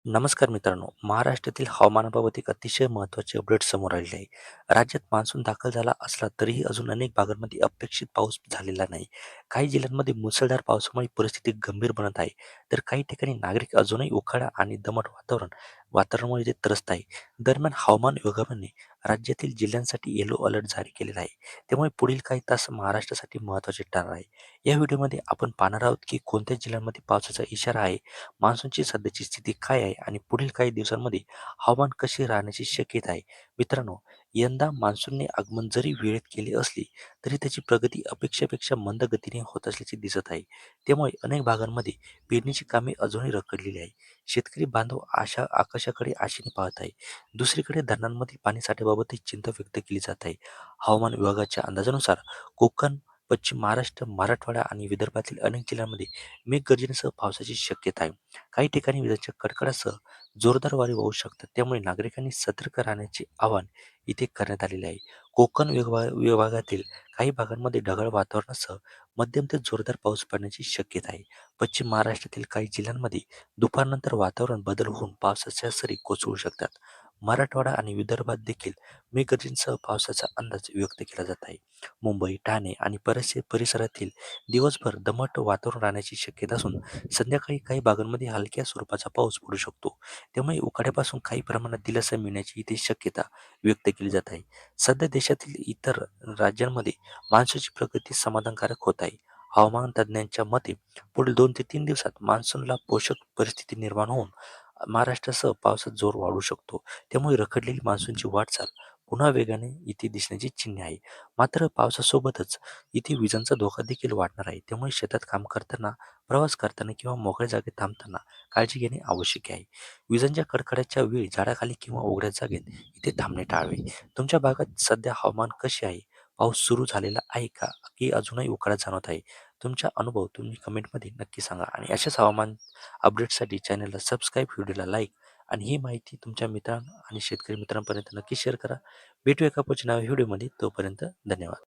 नमस्कार मित्रांनो, महाराष्ट्रातील हवामानाबाबत एक अतिशय महत्त्वाचे अपडेट समोर आलेले आहे. राज्यात मान्सून दाखल झाला असला तरीही अजून अनेक भागांमध्ये अपेक्षित पाऊस झालेला नाही. काही जिल्ह्यांमध्ये मुसळधार पावसामुळे परिस्थिती गंभीर बनत आहे, तर काही ठिकाणी नागरिक अजूनही उकाडा आणि दमट वातावरणामुळे ते त्रस्त आहे. दरम्यान हवामान विभागाने राज्यातील जिल्ह्यांसाठी येलो अलर्ट जारी केलेला आहे. त्यामुळे पुढील काही तास महाराष्ट्रासाठी महत्त्वाचे ठरणार आहे. या व्हिडिओमध्ये आपण पाहणार आहोत की कोणत्या जिल्ह्यांमध्ये पावसाचा इशारा आहे, मान्सूनची सध्याची स्थिती काय आहे आणि पुढील काही दिवसांमध्ये हवामान कसे राहण्याची शक्यता आहे. मित्रांनो, यंदा मान्सूनने आगमन जरी वेळेत केले असली तरी त्याची प्रगती अपेक्षेपेक्षा मंद गतीने होत असल्याचे दिसत आहे. त्यामुळे अनेक भागांमध्ये पेरणीची कामे अजूनही रखडलेली आहे. शेतकरी बांधव आकाशाकडे आशेने पाहत आहे. दुसरीकडे धरणांमधील पाणीसाठ्याबाबतही चिंता व्यक्त केली जात आहे. हवामान विभागाच्या अंदाजानुसार कोकण, पश्चिम महाराष्ट्र, मराठवाडा आणि विदर्भातील अनेक जिल्ह्यांमध्ये मेघगर्जनेसह पावसाची शक्यता आहे. काही ठिकाणी विजांच्या कडकडासह जोरदार वारे वाहू शकतात. त्यामुळे नागरिकांनी सतर्क राहण्याचे आवाहन इथे करण्यात आलेले आहे. कोकण विभागातील काही भागांमध्ये ढगाळ वातावरणासह मध्यम ते जोरदार पाऊस पडण्याची शक्यता आहे. पश्चिम महाराष्ट्रातील काही जिल्ह्यांमध्ये दुपारनंतर वातावरण बदल होऊन पावसाच्या सरी कोसळू शकतात. मराठवाडा आणि विदर्भात देखील मेघगर्जनेसह पावसाचा अंदाज व्यक्त केला जात आहे. मुंबई, ठाणे आणि परिसरातील दिवसभर दमट वातावरण राहण्याची शक्यता असून संध्याकाळी काही भागांमध्ये हलक्या स्वरूपाचा पाऊस पडू शकतो. त्यामुळे उकाड्यापासून काही प्रमाणात दिलासा मिळण्याची इथे शक्यता व्यक्त केली जात आहे. सध्या देशातील इतर राज्यांमध्ये मान्सूनची प्रगती समाधानकारक होत आहे. हवामान तज्ज्ञांच्या मते पुढील 2 ते 3 दिवसात मान्सूनला पोषक परिस्थिती निर्माण होऊन महाराष्ट्रासह पावसात जोर वाढू शकतो. त्यामुळे रखडलेली मान्सूनची वाटचाल पुन्हा वेगाने इथे दिसण्याची चिन्हे आहे. मात्र पावसासोबतच इथे विजांचा धोका देखील वाढणार आहे. त्यामुळे शेतात काम करताना, प्रवास करताना किंवा मोकळ्या जागेत थांबताना काळजी घेणे आवश्यक आहे. विजांच्या कडकडाच्या वेळी झाडाखाली किंवा उघड्या जागेत इथे थांबणे टाळावे. तुमच्या भागात सध्या हवामान कसे आहे? पाऊस सुरू झालेला आहे का? की अजूनही उकाडा जाणवत आहे? तुमचा अनुभव तुम्ही कमेंटमध्ये नक्की सांगा आणि अशाच हवामान अपडेटसाठी चॅनलला सबस्क्राईब, व्हिडिओला लाईक आणि ही माहिती तुमच्या मित्रांना आणि शेतकरी मित्रांपर्यंत नक्की शेअर करा. भेटूया एका पुढच्या नव्या व्हिडिओमध्ये. तोपर्यंत धन्यवाद.